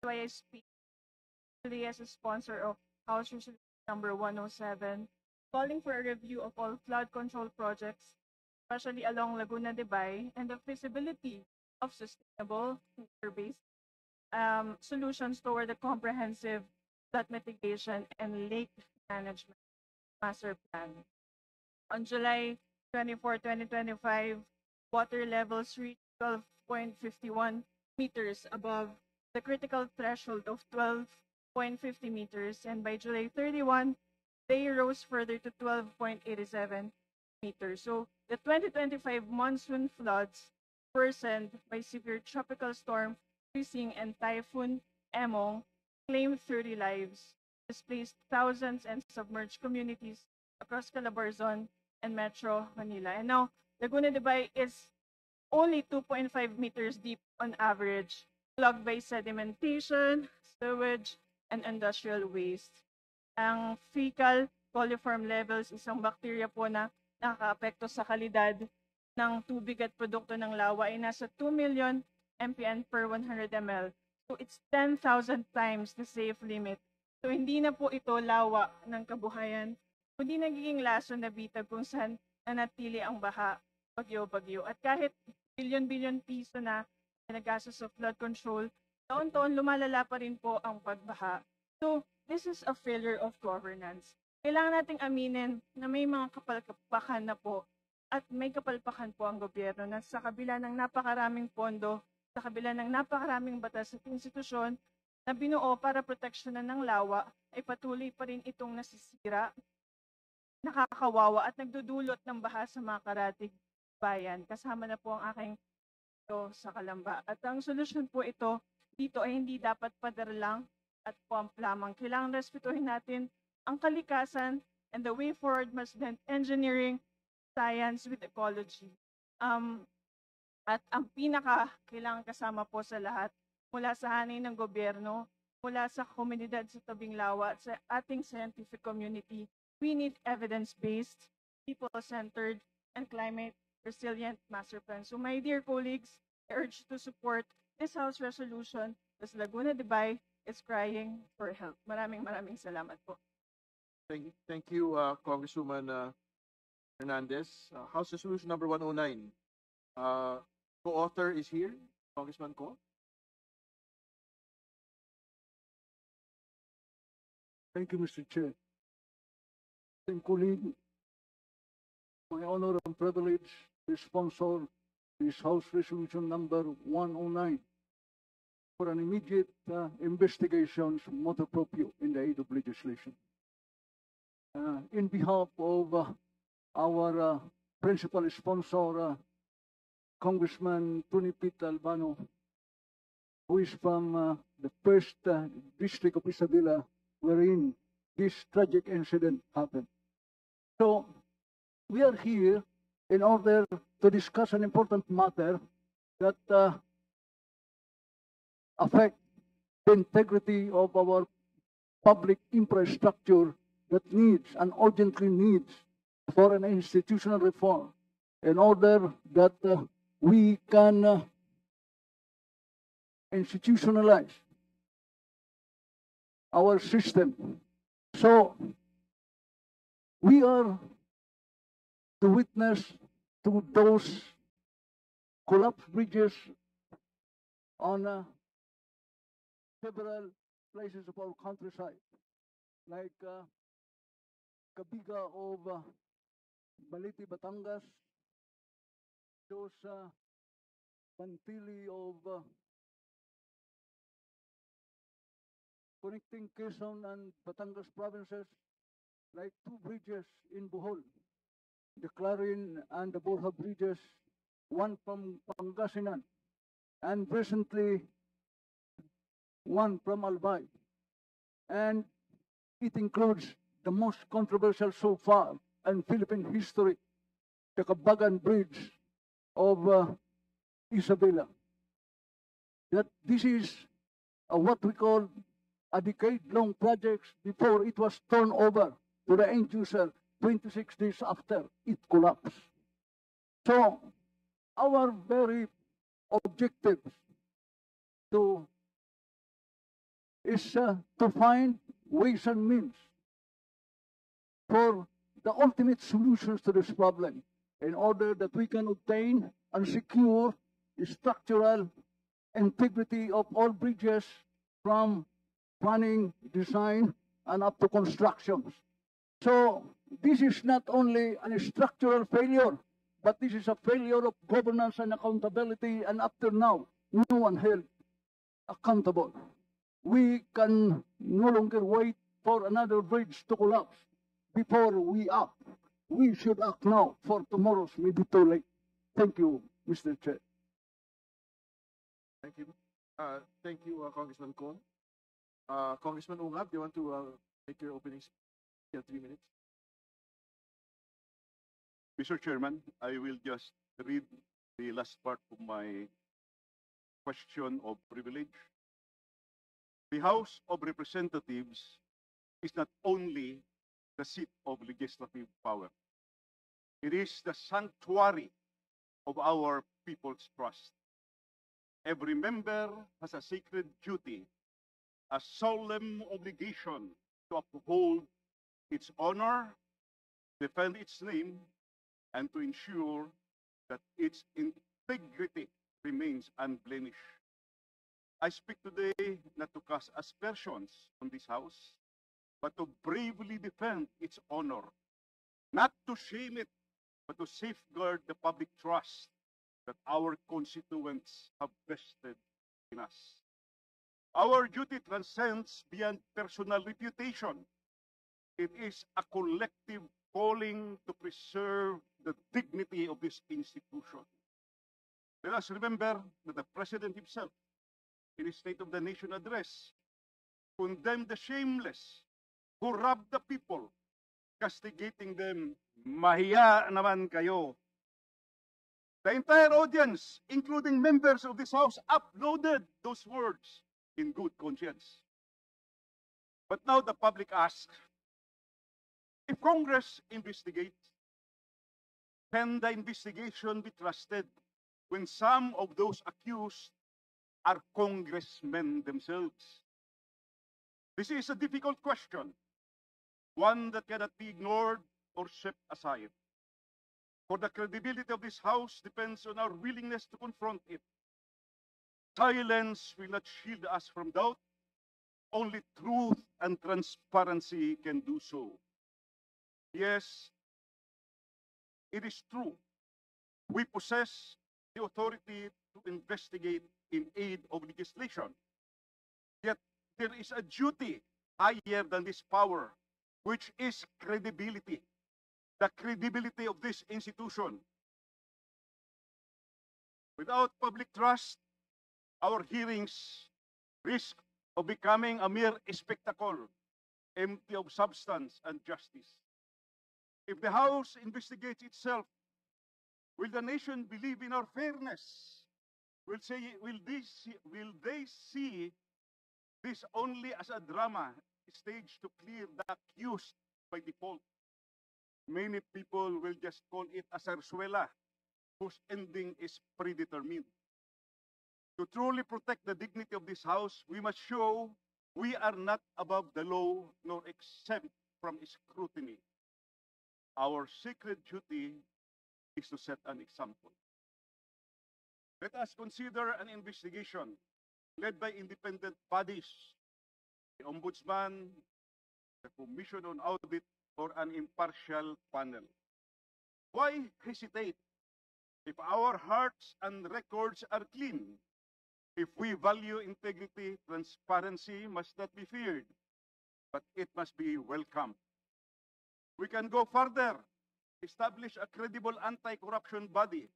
why I speak today as a sponsor of House Resolution number 107, calling for a review of all flood control projects, especially along Laguna de Bay, and the feasibility of sustainable, nature-based solutions toward a comprehensive flood mitigation and lake management master plan. On July 24, 2025, water levels reached 12.51 meters above the critical threshold of 12.50 meters, and by July 31, they rose further to 12.87 meters. So the 2025 monsoon floods worsened by severe tropical storm Frising and Typhoon Emong claimed 30 lives, displaced thousands, and submerged communities across Calabarzon and Metro Manila. And now, Laguna de Bay is only 2.5 meters deep on average, clogged by sedimentation, sewage, and industrial waste. Ang fecal coliform levels, isang bacteria po na nakakaapekto sa kalidad ng tubig at produkto ng lawa ay nasa 2 million MPN per 100 ml. So it's 10,000 times the safe limit. So hindi na po ito lawa ng kabuhayan, kundi nagiging lason na bitag kung saan nanatili ang baha, bagyo-bagyo. At kahit bilyon-bilyon piso na nagagastos sa flood control, taon-taon lumalala pa rin po ang pagbaha. So this is a failure of governance. Kailangan nating aminin na may mga kapalpakan na po at may kapalpakan po ang gobyerno na sa kabila ng napakaraming pondo, sa kabila ng napakaraming batas at institusyon na binuo para proteksyonan ng lawa, ay patuloy pa rin itong nasisira, nakakawawa at nagdudulot ng baha sa mga karatig bayan. Kasama na po ang aking ito sa Kalamba. At ang solusyon po ito dito ay hindi dapat pader lang at pump lamang. Kailangan respetuhin natin ang kalikasan, and the way forward must blend engineering, science with ecology. At ang pinaka kailangan kasama po sa lahat, mula sa hanay ng gobyerno, mula sa komunidad sa tabing lawa, at sa ating scientific community, we need evidence-based, people-centered, and climate-resilient master plan. So my dear colleagues, I urge you to support this House resolution as Laguna de Bay is crying for help. Maraming salamat po. Thank you, Congresswoman Hernandez. House Resolution number 109. Co-author is here, Congressman Ko. Thank you, Mr. Chair. And colleague, my honor and privilege to sponsor this House Resolution number 109 for an immediate investigation of motu proprio in the aid of legislation. In behalf of our principal sponsor, Congressman Tony Pita Albano, who is from the first district of Isabela, wherein this tragic incident happened. So, we are here in order to discuss an important matter that affects the integrity of our public infrastructure that needs and urgently needs for an institutional reform in order that we can institutionalize our system. So we are to witness to those collapsed bridges on several places of our countryside, like Kabiga of Baliti, Batangas, those Pantili of connecting Quezon and Batangas provinces, like two bridges in Bohol, the Clarin and the Borja bridges, one from Pangasinan, and recently one from Albay. And it includes the most controversial so far in Philippine history, the Kabagan Bridge of Isabela. That this is what we call a decade-long project before it was turned over to the end user 26 days after it collapsed. So our very objective to is to find ways and means for the ultimate solutions to this problem in order that we can obtain and secure the structural integrity of all bridges from planning, design, and up to construction. So this is not only a structural failure, but this is a failure of governance and accountability, and up to now, no one held accountable. We can no longer wait for another bridge to collapse before we act. We should act now, for tomorrow's may be too late. Thank you, Mr. Chair. Thank you. Thank you, Congressman Con. Congressman Ungab, do you want to make your opening speech? You have 3 minutes. Mr. Chairman, I will just read the last part of my question of privilege. The House of Representatives is not only the seat of legislative power. It is the sanctuary of our people's trust. Every member has a sacred duty, a solemn obligation to uphold its honor, defend its name, and to ensure that its integrity remains unblemished. I speak today not to cast aspersions on this House, but to bravely defend its honor, not to shame it, but to safeguard the public trust that our constituents have vested in us. Our duty transcends beyond personal reputation. It is a collective calling to preserve the dignity of this institution. Let us remember that the President himself, in his State of the Nation address, condemned the shameless who robbed the people, castigating them, "Mahiya naman kayo." The entire audience, including members of this House, uploaded those words in good conscience. But now the public asks, if Congress investigates, can the investigation be trusted when some of those accused are congressmen themselves? This is a difficult question, one that cannot be ignored or swept aside. For the credibility of this House depends on our willingness to confront it. Silence will not shield us from doubt. Only truth and transparency can do so. Yes, it is true. We possess the authority to investigate in aid of legislation. Yet there is a duty higher than this power, which is credibility. The credibility of this institution. Without public trust, our hearings risk of becoming a mere spectacle, empty of substance and justice. If the House investigates itself, will the nation believe in our fairness? Will they see this only as a drama staged to clear the accused by default? Many people will just call it a zarzuela, whose ending is predetermined. To truly protect the dignity of this House, we must show we are not above the law nor exempt from scrutiny. Our sacred duty is to set an example. Let us consider an investigation led by independent bodies, the Ombudsman, the Commission on Audit, or an impartial panel. Why hesitate if our hearts and records are clean? If we value integrity, transparency must not be feared, but it must be welcomed. We can go further, establish a credible anti-corruption body,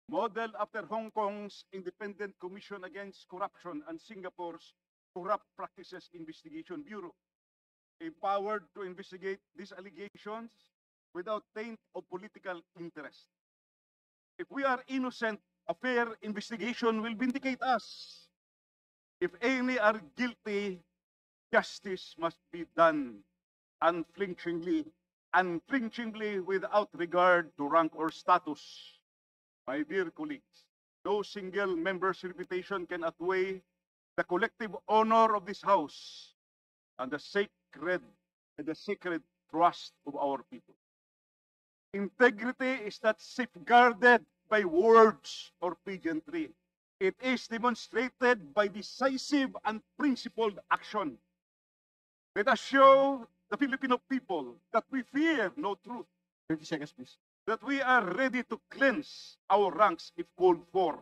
modeled after Hong Kong's Independent Commission Against Corruption and Singapore's Corrupt Practices Investigation Bureau, empowered to investigate these allegations without taint of political interest. If we are innocent, a fair investigation will vindicate us. If any are guilty, justice must be done unflinchingly without regard to rank or status. My dear colleagues, no single member's reputation can outweigh the collective honor of this House and the sacred trust of our people. Integrity is not safeguarded by words or pageantry. It is demonstrated by decisive and principled action. Let us show the Filipino people that we fear no truth, 30 seconds, please. that we are ready to cleanse our ranks if called for.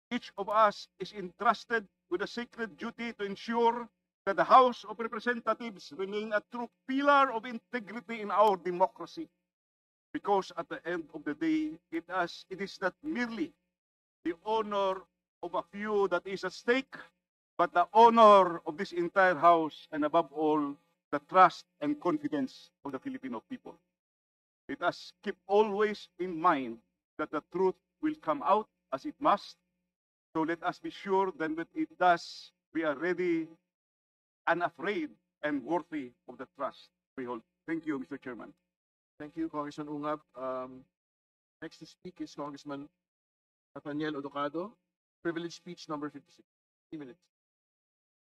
Each of us is entrusted with a sacred duty to ensure that the House of Representatives remain a true pillar of integrity in our democracy. Because at the end of the day, it is not merely the honor of a few that is at stake, but the honor of this entire House, and above all, the trust and confidence of the Filipino people. Let us keep always in mind that the truth will come out as it must. So let us be sure that when it does, we are ready, unafraid, and worthy of the trust we hold. Thank you, Mr. Chairman. Thank you, Congressman Ungab. Next to speak is Congressman Nathaniel Odocado. Privilege speech number 56. 3 minutes.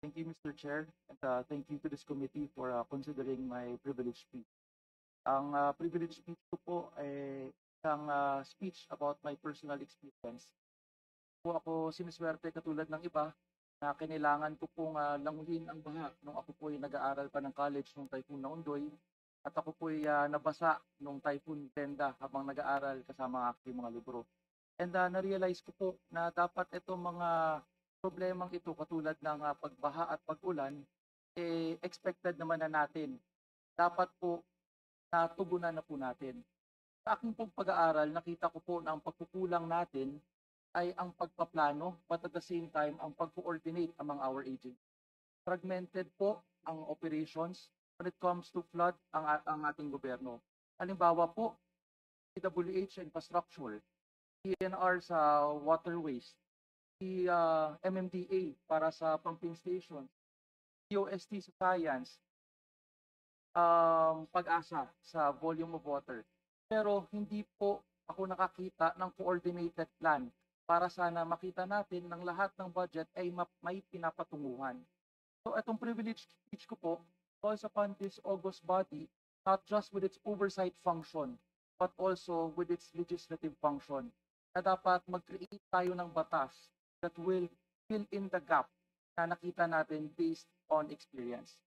Thank you, Mr. Chair, and thank you to this committee for considering my privilege speech. Ang privilege speech ko po ay isang speech about my personal experience. Po ako siniswerte katulad ng iba na kinailangan ko pong languhin ang baha nung ako po ay nag-aaral pa ng college nung Typhoon Naundoy, at ako po ay nabasa nung Typhoon Tenda habang nag-aaral kasama ang aking mga libro. And na-realize ko po na dapat itong mga problemang ito katulad ng pagbaha at pag-ulan, expected naman na natin. Dapat po natugunan na po natin. Sa aking pong pag-aaral, nakita ko po na ang pagkukulang natin ay ang pagpaplano, but at the same time, ang pag-coordinate among our agents. Fragmented po ang operations when it comes to flood ang ating gobyerno. Halimbawa po, PWH infrastructure, PNR sa waterways, MMDA para sa pumping station, COST sa science, Pag-asa sa volume of water. Pero hindi po ako nakakita ng coordinated plan para sana makita natin ng lahat ng budget ay may pinapatunguhan. So itong privilege speech ko po calls upon this august body not just with its oversight function but also with its legislative function, na dapat mag-create tayo ng batas that will fill in the gap na nakita natin based on experience.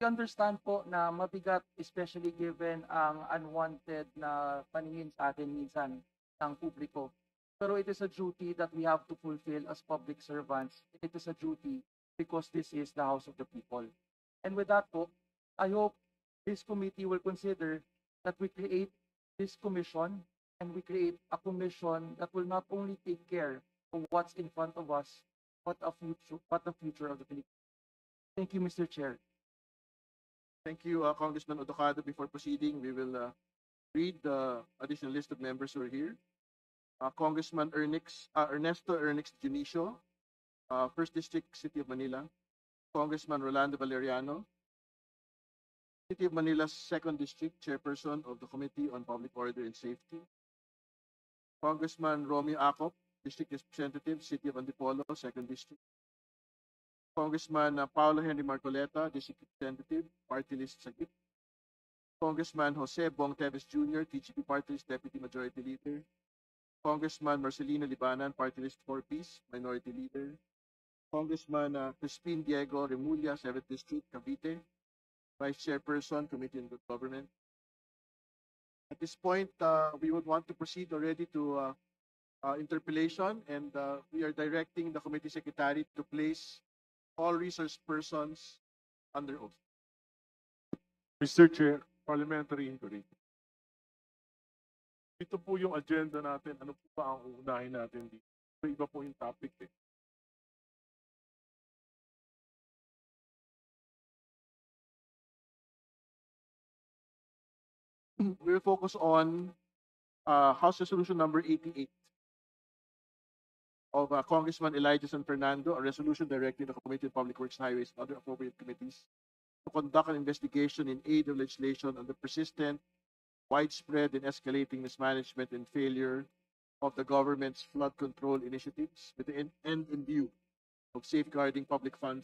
We understand po na mabigat, especially given ang unwanted na paningin sa atin minsan ng publiko. Pero it is a duty that we have to fulfill as public servants. It is a duty because this is the House of the People. And with that po, I hope this committee will consider that we create this commission, and we create a commission that will not only take care of what's in front of us, but the future of the Philippines. Thank you, Mr. Chair. Thank you, Congressman Odocado. Before proceeding, we will read the additional list of members who are here. Congressman Ernesto Ernix Junicio, 1st District, City of Manila. Congressman Rolando Valeriano, City of Manila's 2nd District, Chairperson of the Committee on Public Order and Safety. Congressman Romeo Acop, District Representative, City of Antipolo, 2nd District. Congressman Paulo Henry Marcoleta, District Representative, Party List Sagip. Congressman Jose Bong Teves Jr., TGP Party List Deputy Majority Leader. Congressman Marcelino Libanan, Party List 4Ps, Minority Leader. Congressman Crispin Diego Remulla, 7th District, Cavite, Vice Chairperson, Committee on Good Government. At this point, we would want to proceed already to interpellation, and we are directing the Committee Secretary to place all resource persons under oath. Mr. Chair, Parliamentary Inquiry. Ito po yung agenda natin. Ano po ba ang uunahin natin dito? Iba po yung topic eh. We will focus on House Resolution number 88 of Congressman Elijah San Fernando, a resolution directing the Committee on Public Works, Highways, and other appropriate committees to conduct an investigation in aid of legislation on the persistent, widespread, and escalating mismanagement and failure of the government's flood control initiatives with the end in view of safeguarding public funds